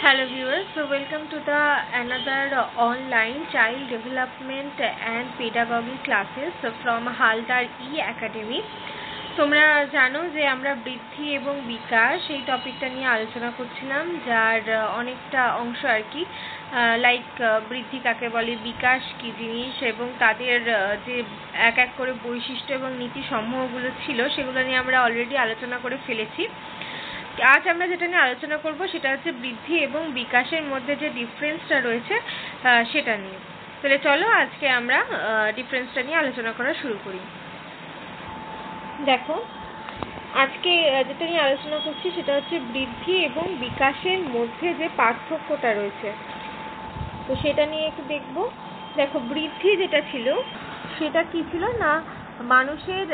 Hello viewers, so welcome to the another online child development and pedagogy classes from Haldar E-Academy. তোমরা জানো যে আমরা বৃদ্ধি এবং বিকাশ এই টপিকটা নিয়ে আলোচনা করছিলাম, যার অনেকটা অংশ আর কি লাইক বৃদ্ধি কাকে বলে, বিকাশ কি জিনিস এবং তাদের যে এক এক করে বৈশিষ্ট্য এবং নীতি সমূহগুলো ছিল সেগুলো নিয়ে আমরা অলরেডি আলোচনা করে ফেলেছি। আজ আমরা যেটা নিয়ে আলোচনা করব সেটা হচ্ছে বৃদ্ধি এবং বিকাশের মধ্যে যে ডিফারেন্সটা রয়েছে সেটা নিয়ে। তাহলে চলো আজকে আমরা ডিফারেন্সটা নিয়ে আলোচনা করা শুরু করি। দেখো, আজকে যেটা নিয়ে আলোচনা করছি সেটা হচ্ছে বৃদ্ধি এবং বিকাশের মধ্যে যে পার্থক্যটা রয়েছে, তো সেটা নিয়ে একটু দেখব। দেখো, বৃদ্ধি যেটা ছিল সেটা কি ছিল না, মানুষের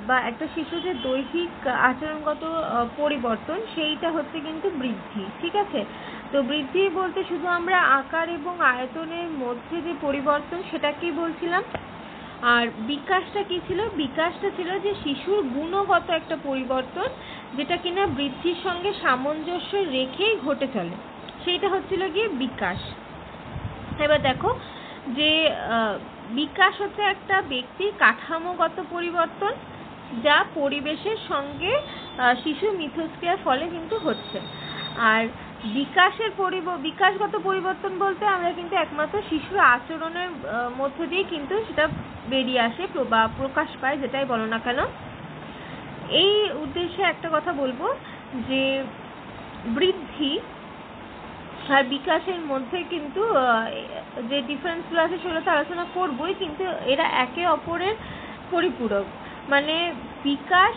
বা একটা শিশু যে দৈহিক আচরণগত পরিবর্তন, সেইটা হচ্ছে কিন্তু বৃদ্ধি। ঠিক আছে, তো বৃদ্ধি বলতে শুধু আমরা আকার এবং আয়তনের মধ্যে যে পরিবর্তন সেটাকেই বলছিলাম। আর বিকাশটা কি ছিল? বিকাশটা ছিল যে শিশুর গুণগত একটা পরিবর্তন, যেটা কিনা বৃদ্ধির সঙ্গে সামঞ্জস্য রেখেই ঘটে চলে, সেইটা হচ্ছিল গিয়ে বিকাশ। এবার দেখো যে বিকাশ হচ্ছে একটা ব্যক্তির কাঠামোগত পরিবর্তন, যা পরিবেশের সঙ্গে শিশুর মিথস্ক্রিয়ার ফলে কিন্তু হচ্ছে। আর বিকাশগত পরিবর্তন বলতে আমরা কিন্তু একমাত্র শিশুর আচরণের মধ্য দিয়ে কিন্তু সেটা বেরিয়ে আসে বা প্রকাশ পায়, যেটাই বলো না কেন। এই উদ্দেশ্যে একটা কথা বলবো যে বৃদ্ধি আর বিকাশের মধ্যে কিন্তু যে ডিফারেন্সগুলো আছে সেগুলো তো আলোচনা করবোই, কিন্তু এরা একে অপরের পরিপূরক। মানে বিকাশ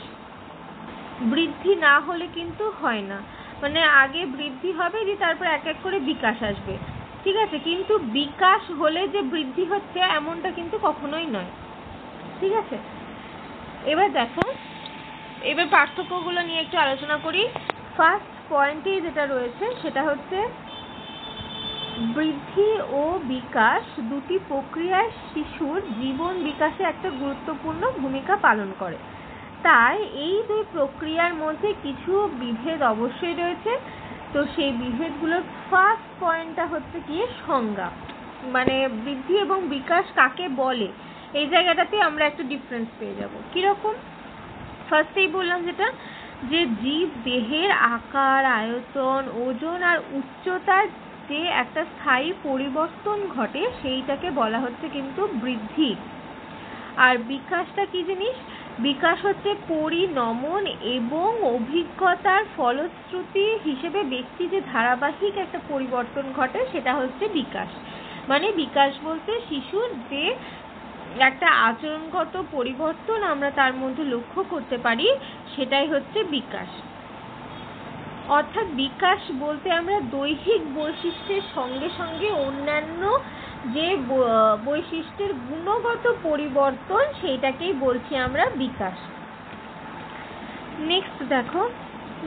বৃদ্ধি না হলে কিন্তু হয় না, মানে আগে বৃদ্ধি হবে যে তারপর এক এক করে বিকাশ আসবে। ঠিক আছে, কিন্তু বিকাশ হলে যে বৃদ্ধি হচ্ছে এমনটা কিন্তু কখনোই নয়। ঠিক আছে, এবার দেখো, এবার পার্থক্যগুলো নিয়ে একটু আলোচনা করি। ফার্স্ট পয়েন্টে যেটা রয়েছে সেটা হচ্ছে বৃদ্ধি ও বিকাশ দুটি প্রক্রিয়ায় শিশুর জীবন বিকাশে একটা গুরুত্বপূর্ণ ভূমিকা পালন করে। তাই এই দুই প্রক্রিয়ার মধ্যে কিছু বিভেদ অবশ্যই রয়েছে। তো সেই বিভেদগুলোর ফার্স্ট পয়েন্টটা হচ্ছে কি সংজ্ঞা, মানে বৃদ্ধি এবং বিকাশ কাকে বলে, এই জায়গাটাতে আমরা একটা ডিফারেন্স পেয়ে যাব। কিরকম? ফার্স্টেই বললাম যেটা, যে জীব দেহের আকার, আয়তন, ওজন আর উচ্চতার যে একটা স্থায়ী পরিবর্তন ঘটে সেইটাকে বলা হচ্ছে কিন্তু বৃদ্ধি। আর বিকাশটা কি জিনিস? বিকাশ হচ্ছে পরিণমন এবং অভিজ্ঞতার ফলশ্রুতি হিসেবে ব্যক্তি যে ধারাবাহিক একটা পরিবর্তন ঘটে সেটা হচ্ছে বিকাশ। মানে বিকাশ বলতে শিশুর যে একটা আচরণগত পরিবর্তন আমরা তার মধ্যে লক্ষ্য করতে পারি সেটাই হচ্ছে বিকাশ। অর্থাৎ বিকাশ বলতে আমরা দৈহিক বৈশিষ্ট্যের সঙ্গে সঙ্গে অন্যান্য যে বৈশিষ্ট্যের গুণগত পরিবর্তন সেইটাকেই বলছি আমরা বিকাশ। নেক্সট দেখো,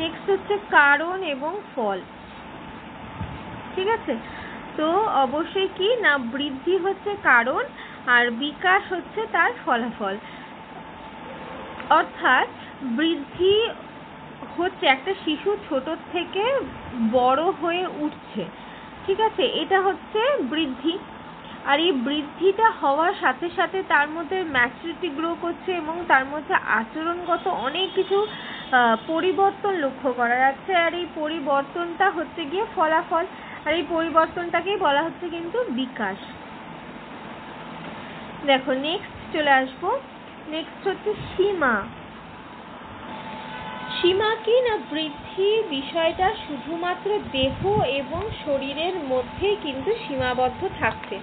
নেক্সট হচ্ছে কারণ এবং ফল। ঠিক আছে, তো অবশ্যই কি না, বৃদ্ধি হচ্ছে কারণ আর বিকাশ হচ্ছে তার ফলাফল। অর্থাৎ বৃদ্ধি হচ্ছে একটা শিশু ছোট থেকে বড় হয়ে উঠছে। ঠিক আছে, এটা হচ্ছে বৃদ্ধি। আর এই বৃদ্ধিটা হওয়ার সাথে সাথে তার মধ্যে ম্যাচুরিটি গ্রো করছে এবং তার মধ্যে আচরণগত অনেক কিছু পরিবর্তন লক্ষ্য করা যাচ্ছে। আর এই পরিবর্তনটা হচ্ছে গিয়ে ফলাফল, আর এই পরিবর্তনটাকেই বলা হচ্ছে কিন্তু বিকাশ। দেখো, নেক্সট চলে আসবো। নেক্সট হচ্ছে সীমা। সীমা কি না, বৃদ্ধি বিষয়টা শুধুমাত্র দেহ এবং শরীরের মধ্যেই কিন্তু সীমাবদ্ধ থাকছে।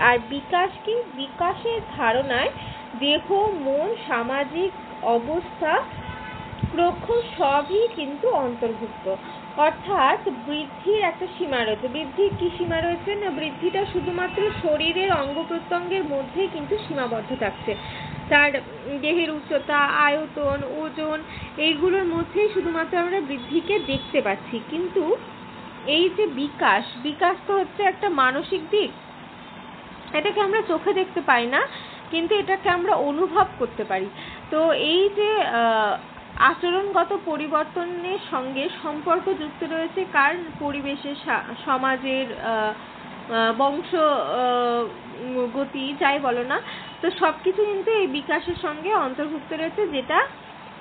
আর বিকাশ কি? বিকাশের ধারণায় দেহ, মন, সামাজিক অবস্থা, প্রজ্ঞা সবই কিন্তু অন্তর্ভুক্ত। অর্থাৎ বৃদ্ধির একটা সীমা রয়েছে। বৃদ্ধির কি সীমা রয়েছে না, বৃদ্ধিটা শুধুমাত্র শরীরের অঙ্গ প্রত্যঙ্গের মধ্যেই কিন্তু সীমাবদ্ধ থাকছে। তার দেহের উচ্চতা, আয়তন, ওজন, এইগুলোর মধ্যেই শুধুমাত্র আমরা বৃদ্ধিকে দেখতে পাচ্ছি। কিন্তু এই যে বিকাশ, বিকাশ তো হচ্ছে একটা মানসিক দিক। এটাকে আমরা চোখে দেখতে পাই না, কিন্তু এটাকে আমরা অনুভব করতে পারি। তো এই যে আচরণগত পরিবর্তনের সঙ্গে সম্পর্ক যুক্ত রয়েছে কার? পরিবেশের, সমাজের, বংশ গতি, যাই বলো না, তো সবকিছু কিন্তু এই বিকাশের সঙ্গে অন্তর্ভুক্ত রয়েছে, যেটা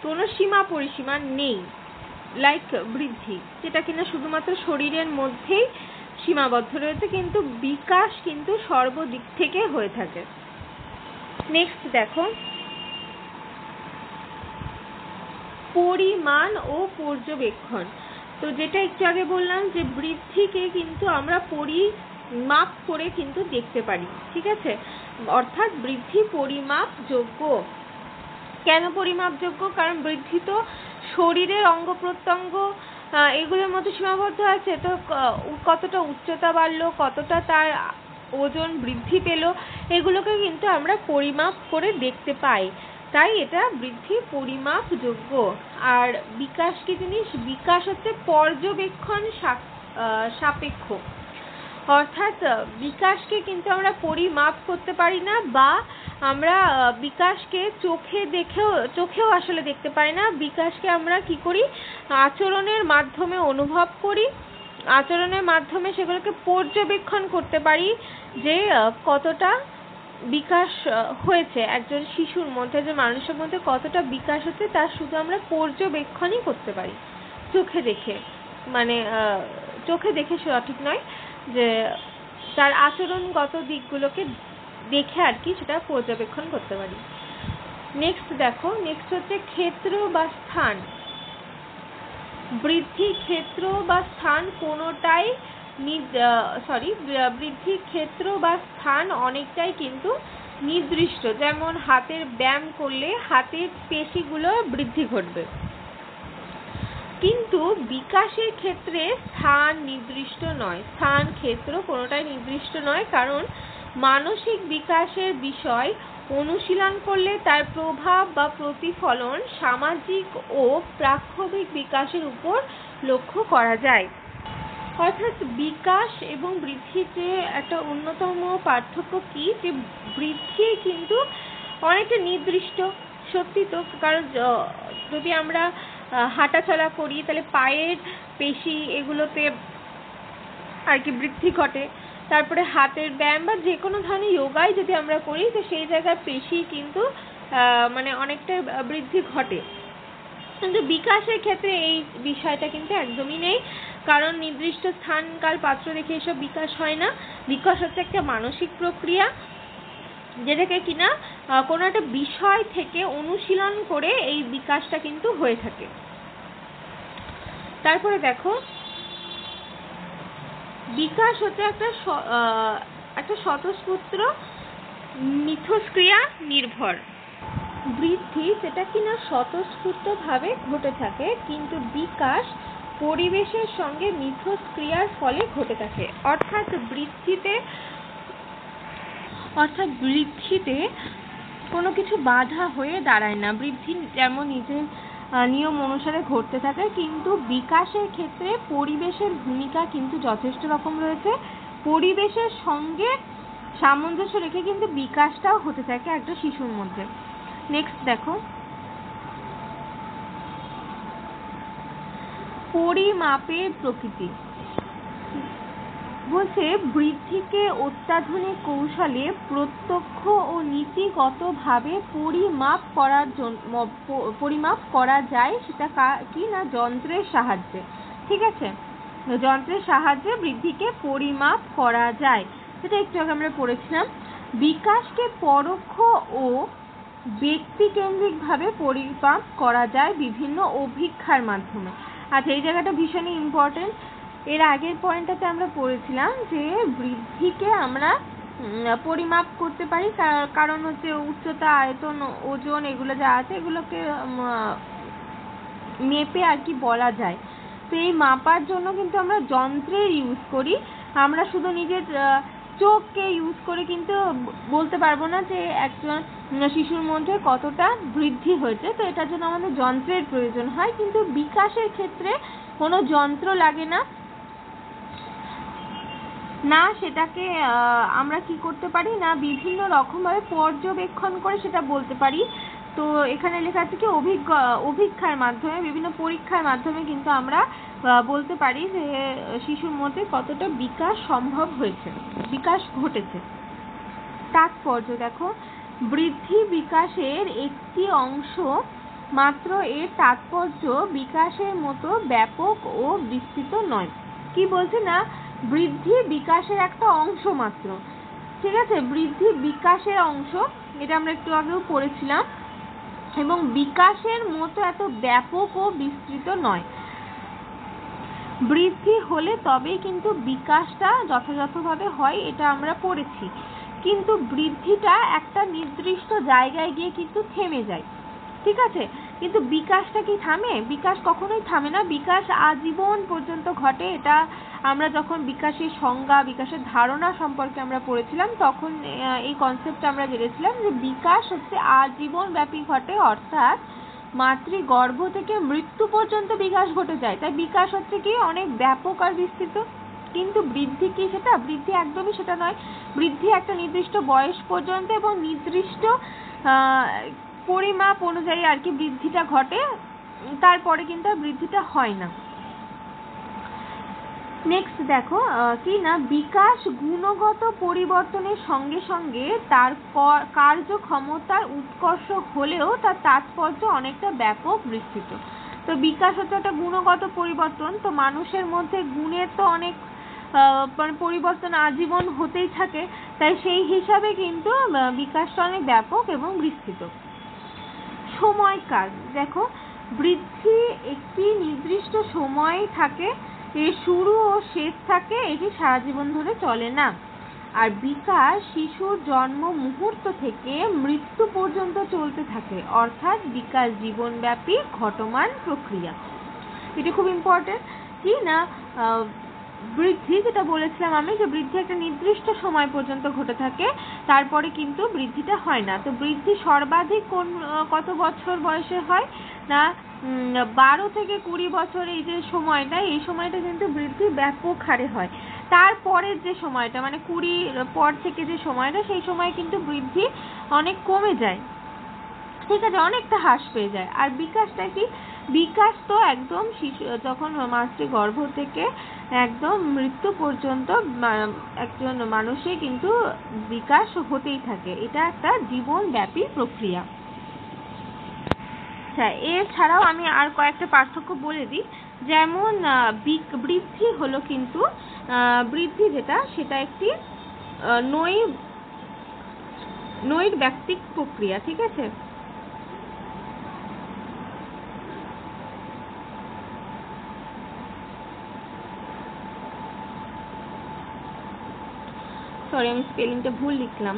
কোনো সীমা পরিসীমা নেই। লাইক বৃদ্ধি, যেটা কিনা শুধুমাত্র শরীরের মধ্যেই সীমাবদ্ধ রয়েছে, কিন্তু বিকাশ কিন্তু সর্বদিক থেকে হয়ে থাকে। নেক্সট দেখো, পরিমাণ ও পর্যবেক্ষণ। তো যেটা একটু আগে বললাম যে বৃদ্ধিকে কিন্তু আমরা পরিমাপ করে কিন্তু দেখতে পারি, ঠিক আছে? অর্থাৎ বৃদ্ধি পরিমাপযোগ্য। কেন পরিমাপযোগ্য? কারণ বৃদ্ধি তো শরীরের অঙ্গ প্রত্যঙ্গ এগুলোর মধ্যে সীমাবদ্ধ আছে। তো কতটা উচ্চতা বাড়লো, কতটা তার ওজন বৃদ্ধি পেল, এগুলোকে কিন্তু আমরা পরিমাপ করে দেখতে পাই, তাই এটা বৃদ্ধি পরিমাপযোগ্য। আর বিকাশ কি জিনিস? বিকাশ হচ্ছে পর্যবেক্ষণ সাপেক্ষ, অর্থাৎ বিকাশকে কিন্তু আমরা পরিমাপ করতে পারি না, বা আমরা বিকাশকে চোখেও আসলে দেখতে পারি না। বিকাশকে আমরা কি করি? আচরণের মাধ্যমে অনুভব করি, আচরণের মাধ্যমে সেগুলোকে পর্যবেক্ষণ করতে পারি যে কতটা বিকাশ হয়েছে একজন শিশুর মধ্যে, যে মানুষের মধ্যে কতটা বিকাশ হচ্ছে, তার শুধু আমরা পর্যবেক্ষণই করতে পারি চোখে দেখে। মানে চোখে দেখে সঠিক নয়, যে তার আচরণগত দিকগুলোকে দেখে আর কি সেটা পর্যবেক্ষণ করতে পারি। নেক্সট দেখো, নেক্সট হচ্ছে ক্ষেত্র বা স্থান। বৃদ্ধি ক্ষেত্র বা স্থান কোনোটাই বৃদ্ধি ক্ষেত্র বা স্থান অনেকটাই কিন্তু নির্দিষ্ট। যেমন হাতের ব্যায়াম করলে হাতের পেশিগুলো বৃদ্ধি ঘটবে, কিন্তু বিকাশের ক্ষেত্রে স্থান নির্দিষ্ট নয়। স্থান ক্ষেত্র কোনোটাই নির্দিষ্ট নয়, কারণ মানসিক বিকাশের বিষয় অনুশীলন করলে তার প্রভাব বা প্রতিফলন সামাজিক ও প্রাক্ষবিক বিকাশের উপর লক্ষ্য করা যায়। অর্থাৎ বিকাশ এবং বৃদ্ধির যে একটা অন্যতম পার্থক্য কি, যে বৃদ্ধি কিন্তু অনেকটা নির্দিষ্ট, সত্যি তো। কারণ যদি আমরা হাঁটাচলা করি তাহলে পায়ের পেশি এগুলোতে আর কি বৃদ্ধি ঘটে। তারপরে হাতের ব্যায়াম বা যে কোনো ধরনের যোগাই যদি আমরা করি, তো সেই জায়গায় পেশি কিন্তু মানে অনেকটা বৃদ্ধি ঘটে। কিন্তু বিকাশের ক্ষেত্রে এই বিষয়টা কিন্তু একদমই নেই, কারণ নির্দিষ্ট স্থান কাল পাত্র দেখে এসব বিকাশ হয় না। বিকাশ হচ্ছে একটা মানসিক প্রক্রিয়া, যেটাকে কিনা কোনো একটা বিষয় থেকে অনুশীলন করে এই বিকাশটা কিন্তু হয়ে থাকে। তারপরে দেখো, বিকাশ হচ্ছে একটা স্বতঃস্ফূর্ত মিথস্ক্রিয়া নির্ভর। বৃদ্ধি যেটা কিনা স্বতঃস্ফূর্তভাবে ঘটে থাকে, কিন্তু বিকাশ পরিবেশের সঙ্গে মিথস্ক্রিয়ার ফলে ঘটে থাকে। অর্থাৎ বৃদ্ধিতে কোনো কিছু বাধা হয়ে দাঁড়ায় না। বৃদ্ধি যেমন নিজের নিয়ম অনুসারে ঘটতে থাকে, কিন্তু বিকাশের ক্ষেত্রে পরিবেশের ভূমিকা কিন্তু যথেষ্ট রকম রয়েছে। পরিবেশের সঙ্গে সামঞ্জস্য রেখে কিন্তু বিকাশটাও হতে থাকে একটা শিশুর মধ্যে। নেক্সট দেখো, পরিমাপের প্রকৃতি। বলছে বৃদ্ধিকে অত্যাধুনিক কৌশলে প্রত্যক্ষ ও নীতিগতভাবে পরিমাপ করা যায়, সেটা কি না যন্ত্রের সাহায্যে। ঠিক আছে, যন্ত্রের সাহায্যে বৃদ্ধিকে পরিমাপ করা যায়, সেটা একটু আগে আমরা পড়েছিলাম। বিকাশকে পরোক্ষ ও ব্যক্তিকেন্দ্রিকভাবে পরিমাপ করা যায় বিভিন্ন অভিক্ষার মাধ্যমে। আচ্ছা, এই জায়গাটা ভীষণই ইম্পর্টেন্ট। এর আগের পয়েন্টটাতে আমরা পড়েছিলাম যে বৃদ্ধিকে আমরা পরিমাপ করতে পারি, কারণ হচ্ছে উচ্চতা, আয়তন, ওজন এগুলো যা আছে এগুলোকে মেপে আর কি বলা যায়। তো এই মাপার জন্য কিন্তু আমরা যন্ত্রের ইউজ করি। আমরা শুধু নিজের চোখকে ইউজ করে কিন্তু বলতে পারবো না যে একজন শিশুর মধ্যে কতটা বৃদ্ধি হয়েছে। তো এটার জন্য আমাদের যন্ত্রের প্রয়োজন হয়, কিন্তু বিকাশের ক্ষেত্রে কোনো যন্ত্র লাগে না। সেটাকে আমরা কি করতে পারি না, বিভিন্ন রকমভাবে পর্যবেক্ষণ করে সেটা বলতে পারি তো এখানে লেখা আছে কি অভিক্ষার মাধ্যমে, বিভিন্ন পরীক্ষার মাধ্যমে কিন্তু আমরা বলতে পারি যে শিশুর মধ্যে কতটা বিকাশ সম্ভব হয়েছে, বিকাশ ঘটেছে। তাৎপর্য দেখো, বৃদ্ধি বিকাশের একটি অংশ মাত্র, এর তাৎপর্য বিকাশের মতো ব্যাপক ও বিস্তৃত নয়। কি বলছে না, বৃদ্ধি বিকাশের একটা অংশ মাত্র, ঠিক আছে, বৃদ্ধি বিকাশের অংশ, এটা আমরা একটু আগেও পড়েছিলাম, এবং বিকাশের মতো এত ব্যাপক ও বিস্তৃত নয়। বৃদ্ধি হলে তবেই কিন্তু বিকাশটা যথাযথভাবে হয়, এটা আমরা পড়েছি, কিন্তু বৃদ্ধিটা একটা নির্দিষ্ট জায়গায় গিয়ে কিন্তু থেমে যায়, ঠিক আছে। কিন্তু বিকাশটা কি থামে? বিকাশ কখনোই থামে না, বিকাশ আজীবন পর্যন্ত ঘটে। এটা আমরা যখন বিকাশের সংজ্ঞা, বিকাশের ধারণা সম্পর্কে আমরা পড়েছিলাম, তখন এই কনসেপ্টটা আমরা জেনেছিলাম যে বিকাশ হচ্ছে আজীবন ব্যাপী ঘটে, অর্থাৎ মাতৃগর্ভ থেকে মৃত্যু পর্যন্ত বিকাশ ঘটে যায়। তাই বিকাশ হচ্ছে কি অনেক ব্যাপক আর বিস্তৃত। কিন্তু বৃদ্ধি কি সেটা? বৃদ্ধি একদমই সেটা নয়। বৃদ্ধি একটা নির্দিষ্ট বয়স পর্যন্ত এবং নির্দিষ্ট পরিমাপ অনুযায়ী আর কি বৃদ্ধিটা ঘটে, তারপরে কিন্তু আর বৃদ্ধিটা হয় না। নেক্সট দেখো কি না, বিকাশ গুণগত পরিবর্তনের সঙ্গে সঙ্গে তার কার্যক্ষমতার উৎকর্ষ হলেও তার তাৎপর্য অনেকটা ব্যাপক বিস্তৃত। তো বিকাশ হচ্ছে একটা গুণগত পরিবর্তন, তো মানুষের মধ্যে গুণের তো অনেক মানে পরিবর্তন আজীবন হতেই থাকে, তাই সেই হিসাবে কিন্তু বিকাশটা অনেক ব্যাপক এবং বিস্তৃত। সময়কাল দেখো, বৃদ্ধি একটি নির্দিষ্ট সময় থাকে, এর শুরু ও শেষ থাকে, এটি সারা জীবন ধরে চলে না। আর বিকাশ শিশুর জন্ম মুহূর্ত থেকে মৃত্যু পর্যন্ত চলতে থাকে, অর্থাৎ বিকাশ জীবনব্যাপী ঘটমান প্রক্রিয়া। এটা খুব ইম্পর্টেন্ট। কি না, বৃদ্ধি যেটা বলেছিলাম আমি, যে বৃদ্ধি একটা নির্দিষ্ট সময় পর্যন্ত ঘটে থাকে, তারপরে কিন্তু বৃদ্ধিটা হয় না। তো বৃদ্ধি সর্বাধিক কত বছর বয়সে হয় না, 12 থেকে 20 বছর, এই যে সময়টা, এই সময়টা কিন্তু বৃদ্ধি ব্যাপক হারে হয়। তারপরের যে সময়টা মানে 20 পর থেকে যে সময়টা, সেই সময় কিন্তু বৃদ্ধি অনেক কমে যায়, ঠিক আছে, অনেকটা হ্রাস পেয়ে যায়। আর বিকাশটা কি? বিকাশ তো একদম শিশু যখন মাতৃগর্ভ থেকে একদম মৃত্যু পর্যন্ত একজন মানুষের কিন্তু বিকাশ হতেই থাকে, এটা একটা জীবনব্যাপী প্রক্রিয়া। আচ্ছা, এছাড়াও আমি আর কয়েকটা পার্থক্য বলে দিই। যেমন বৃদ্ধি হলো কিন্তু বৃদ্ধি যেটা, সেটা একটি নৈর্ব্যক্তিক প্রক্রিয়া, ঠিক আছে। সরি, আমি স্পেলিংটা ভুল লিখলাম।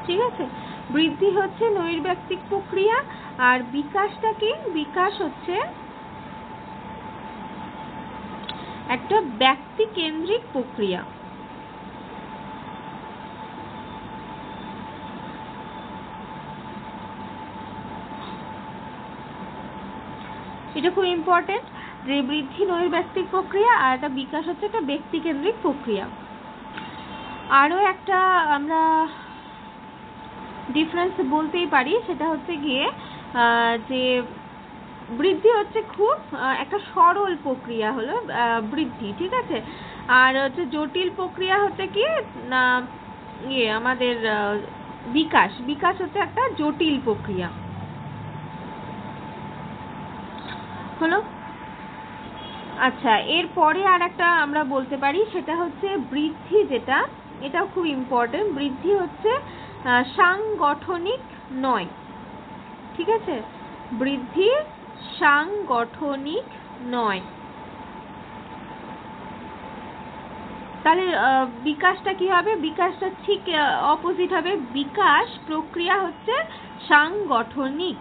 ঠিক আছে, বৃদ্ধি হচ্ছে নৈর্ব্যক্তিক প্রক্রিয়া, আর বিকাশটা কি? বিকাশ হচ্ছে একটা ব্যক্তি কেন্দ্রিক প্রক্রিয়া। এটা খুব ইম্পর্টেন্ট যে বৃদ্ধি নৈর্ব্যক্তিক প্রক্রিয়া আর একটা বিকাশ হচ্ছে একটা ব্যক্তি কেন্দ্রিক প্রক্রিয়া। আরো একটা আমরা ডিফারেন্স বলতেই পারি, সেটা হচ্ছে গিয়ে যে বৃদ্ধি হচ্ছে খুব একটা সরল প্রক্রিয়া হলো বৃদ্ধি, ঠিক আছে। আর হচ্ছে জটিল প্রক্রিয়া হচ্ছে কি না, আমাদের বিকাশ, বিকাশ হচ্ছে একটা জটিল প্রক্রিয়া হলো। আচ্ছা, এরপরে আর একটা আমরা বলতে পারি, সেটা হচ্ছে বৃদ্ধি যেটা, এটাও খুব ইম্পর্টেন্ট। বৃদ্ধি হচ্ছে সাংগঠনিক নয়, ঠিক আছে, বৃদ্ধি সাংগঠনিক নয়। তাহলে বিকাশটা কি হবে? বিকাশটা ঠিক অপোজিট হবে, বিকাশ প্রক্রিয়া হচ্ছে সাংগঠনিক।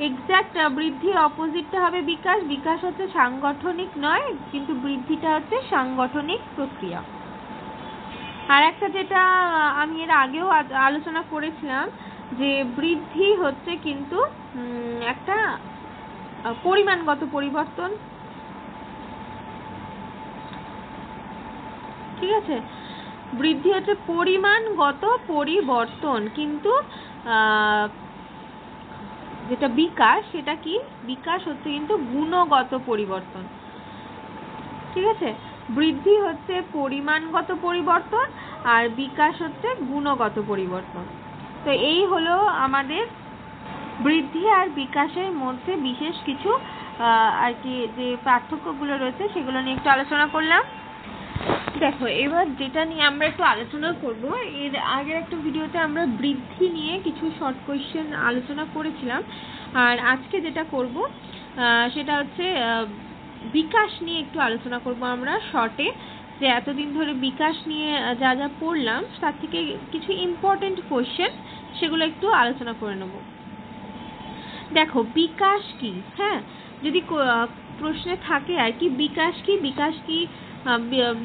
এক্সাক্ট বৃদ্ধির অপোজিটটা হবে বিকাশ, বিকাশ হচ্ছে সাংগঠনিক নয়, কিন্তু বৃদ্ধিটা হচ্ছে সাংগঠনিক প্রক্রিয়া। আর একটা যেটা আমি এর আগেও আলোচনা করেছিলাম, যে বৃদ্ধি হচ্ছে কিন্তু একটা পরিমাণগত পরিবর্তন, ঠিক আছে? বৃদ্ধি হচ্ছে পরিমাণগত পরিবর্তন, কিন্তু যেটা বিকাশ, সেটা কি? বিকাশ হচ্ছে কিন্তু গুণগত পরিবর্তন, ঠিক আছে? বৃদ্ধি হচ্ছে পরিমাণগত পরিবর্তন আর বিকাশ হচ্ছে গুণগত পরিবর্তন। তো এই হলো আমাদের বৃদ্ধি আর বিকাশের মধ্যে বিশেষ কিছু আর কি যে পার্থক্যগুলো রয়েছে সেগুলো নিয়ে একটু আলোচনা করলাম। দেখো, এবার যেটা নিয়ে আমরা একটু আলোচনা করব, এর আগের একটা ভিডিওতে আমরা বৃদ্ধি নিয়ে কিছু শর্ট কোয়েশ্চেন আলোচনা করেছিলাম, আর আজকে যেটা করব সেটা হচ্ছে বিকাশ নিয়ে একটু আলোচনা করব আমরা শর্টে। যে এতদিন ধরে বিকাশ নিয়ে যা যা পড়লাম তার থেকে কিছু ইম্পর্টেন্ট কোয়েশ্চেন সেগুলো একটু আলোচনা করে নেব। দেখো, বিকাশ কি? হ্যাঁ, যদি প্রশ্নে থাকে আর কি বিকাশ কি, বিকাশ কি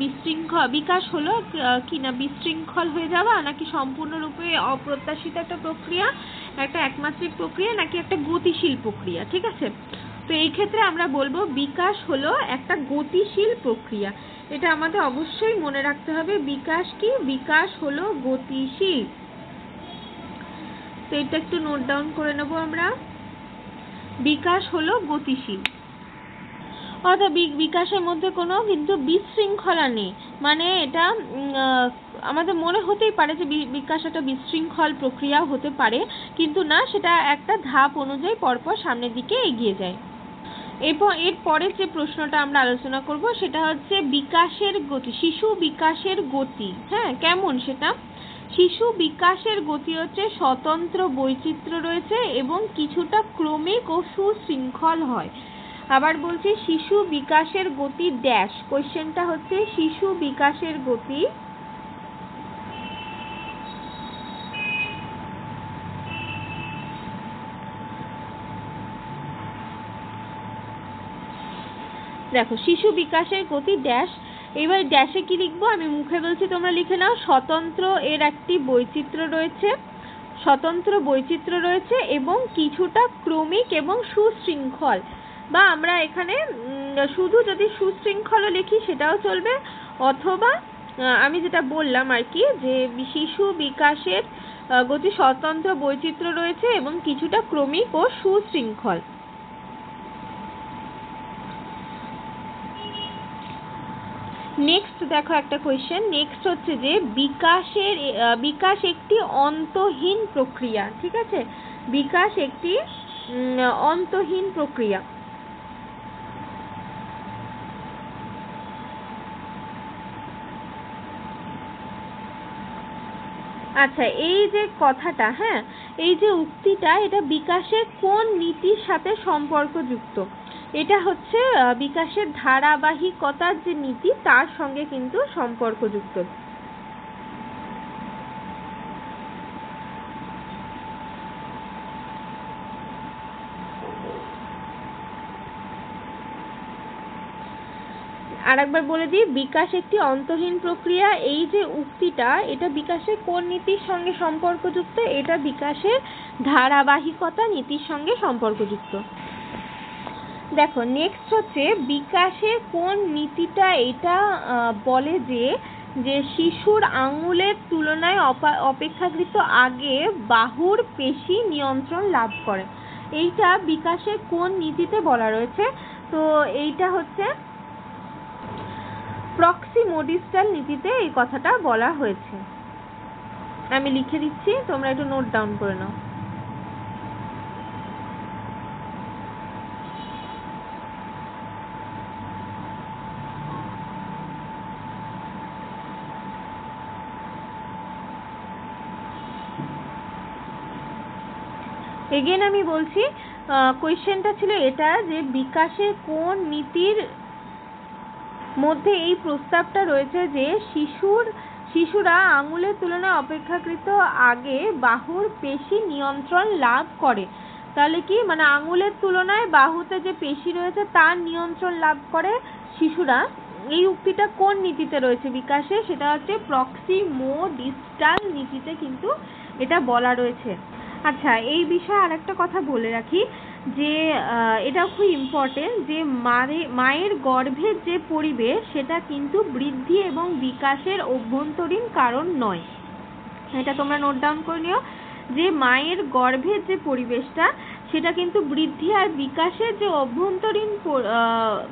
বিশৃঙ্খল, বিকাশ হলো কি না বিশৃঙ্খল হয়ে যাওয়া, নাকি সম্পূর্ণরূপে অপ্রত্যাশিত একটা প্রক্রিয়া, একটা একমাত্রিক প্রক্রিয়া, নাকি একটা গতিশীল প্রক্রিয়া, ঠিক আছে? তো এই ক্ষেত্রে আমরা বলবো বিকাশ হলো একটা গতিশীল প্রক্রিয়া। এটা আমাদের অবশ্যই মনে রাখতে হবে। বিকাশ কি? বিকাশ হলো গতিশীল। তো এটা একটু নোট ডাউন করে নেব আমরা। বিকাশ হলো গতিশীল, অর্থাৎ বিকাশের মধ্যে কোনো কিন্তু বিশৃঙ্খলা নেই। মানে এটা আমাদের মনে হতেই পারে যে বিকাশ একটা বিশৃঙ্খল প্রক্রিয়া হতে পারে, কিন্তু না, সেটা একটা ধাপ অনুযায়ী পরপর সামনের দিকে এগিয়ে যায়। এরপরে যে প্রশ্নটা আমরা আলোচনা করব সেটা হচ্ছে বিকাশের গতি, শিশু বিকাশের গতি। হ্যাঁ, কেমন সেটা? শিশু বিকাশের গতি হচ্ছে স্বতন্ত্র বৈচিত্র্য রয়েছে এবং কিছুটা ক্রমিক ও সুশৃঙ্খল হয়। আবার বলছি, শিশু বিকাশের গতি ড্যাশ। কোশ্চেনটা হচ্ছে শিশু বিকাশের গতি দেখো, শিশু বিকাশের গতি ড্যাশ। এবার ড্যাশে কি লিখবো? আমি মুখে বলছি, তোমরা লিখে নাও। স্বতন্ত্র এর একটি বৈচিত্র্য রয়েছে, স্বতন্ত্র বৈচিত্র্য রয়েছে এবং কিছুটা ক্রমিক এবং সুশৃঙ্খল। বা আমরা এখানে শুধু যদি সুশৃঙ্খল লিখি সেটাও চলবে, অথবা আমি যেটা বললাম আর কি যে শিশু বিকাশের গতি স্বতন্ত্র বৈচিত্র্য রয়েছে এবং কিছুটা ক্রমিক ও সুশৃঙ্খল। নেক্সট দেখো একটা কোয়েশ্চেন। নেক্সট হচ্ছে যে বিকাশ একটি অন্তহীন প্রক্রিয়া, ঠিক আছে? বিকাশ একটি অন্তহীন প্রক্রিয়া। আচ্ছা, এই যে কথাটা, হ্যাঁ, এই যে উক্তিটা, এটা বিকাশের কোন নীতির সাথে সম্পর্কযুক্ত? এটা হচ্ছে বিকাশের ধারাবাহিকতার যে নীতি তার সঙ্গে কিন্তু সম্পর্কযুক্ত। আরেকবার বলে দিই, বিকাশ একটি অন্তহীন প্রক্রিয়া, এই যে উক্তিটা, এটা বিকাশের কোন নীতির সঙ্গে সম্পর্কযুক্ত? এটা বিকাশের ধারাবাহিকতা নীতির সঙ্গে সম্পর্কযুক্ত। দেখো, নেক্সট হচ্ছে বিকাশের কোন নীতিটা এটা বলে যে শিশুর আঙুলের তুলনায় অপেক্ষাকৃত আগে বাহুর পেশি নিয়ন্ত্রণ লাভ করে। এইটা বিকাশের কোন নীতিতে বলা রয়েছে? তো এইটা হচ্ছে প্রক্সিমোডিস্টাল নীতিতে এই কথাটা বলা হয়েছে। আমি লিখে দিচ্ছি, তোমরা একটু নোট ডাউন করে নাও। এগেন আমি বলছি, কোয়েশ্চেনটা ছিল এটা যে বিকাশের কোন নীতির মধ্যে এই প্রস্তাবটা রয়েছে যে শিশুরা আঙুলের তুলনায় অপেক্ষাকৃত আগে বাহুর পেশি নিয়ন্ত্রণ লাভ করে। তাহলে কি মানে আঙুলের তুলনায় বাহুতে যে পেশি রয়েছে তার নিয়ন্ত্রণ লাভ করে শিশুরা। এই উক্তিটা কোন নীতিতে রয়েছে বিকাশে? সেটা হচ্ছে প্রক্সিমোডিস্টাল নীতিতে কিন্তু এটা বলা রয়েছে। আচ্ছা, এই বিষয়ে আরেকটা কথা বলে রাখি যে এটা খুব ইম্পর্টেন্ট যে মায়ের গর্ভের যে পরিবেশ সেটা কিন্তু বৃদ্ধি এবং বিকাশের অভ্যন্তরীণ কারণ নয়। এটা তোমরা নোট ডাউন করে নিও যে মায়ের গর্ভের যে পরিবেশটা সেটা কিন্তু বৃদ্ধি আর বিকাশের যে অভ্যন্তরীণ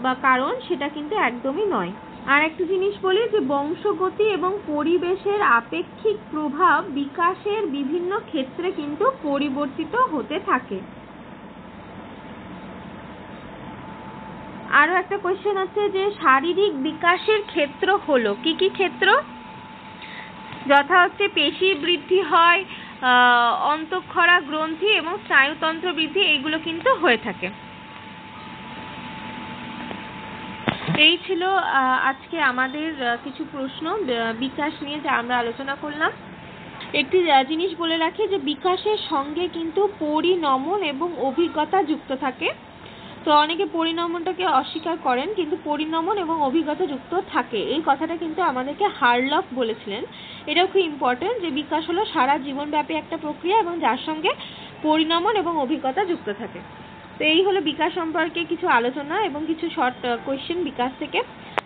বা কারণ সেটা কিন্তু একদমই নয়। আর একটা জিনিস বলি যে বংশগতি এবং পরিবেশের আপেক্ষিক প্রভাব বিকাশের বিভিন্ন ক্ষেত্রে কিন্তু পরিবর্তিত হতে থাকে। আরো একটা কোয়েশ্চেন আছে যে শারীরিক বিকাশের ক্ষেত্র হলো কি কি ক্ষেত্র, যথা হচ্ছে পেশি বৃদ্ধি হয়, অন্তঃক্ষরা গ্রন্থি এবং স্নায়ুতন্ত্র বৃদ্ধি, এইগুলো কিন্তু হয়ে থাকে। এই ছিল আজকে আমাদের কিছু প্রশ্ন বিকাশ নিয়ে যা আমরা আলোচনা করলাম। একটি জিনিস বলে রাখি যে বিকাশের সঙ্গে কিন্তু পরিণমন এবং অভিজ্ঞতা যুক্ত থাকে। তো অনেকে পরিণমনটাকে অস্বীকার করেন, কিন্তু পরিণমন এবং অভিজ্ঞতা যুক্ত থাকে, এই কথাটা কিন্তু আমাদেরকে হার্লক বলেছিলেন। এটাও খুব ইম্পর্টেন্ট যে বিকাশ হলো সারা জীবনব্যাপী একটা প্রক্রিয়া এবং যার সঙ্গে পরিণমন এবং অভিজ্ঞতা যুক্ত থাকে। তো এই হলো বিকাশ সম্পর্কে কিছু আলোচনা এবং কিছু শর্ট কোয়েশ্চেন বিকাশ থেকে।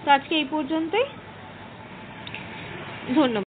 তো আজকে এই পর্যন্তই, ধন্যবাদ।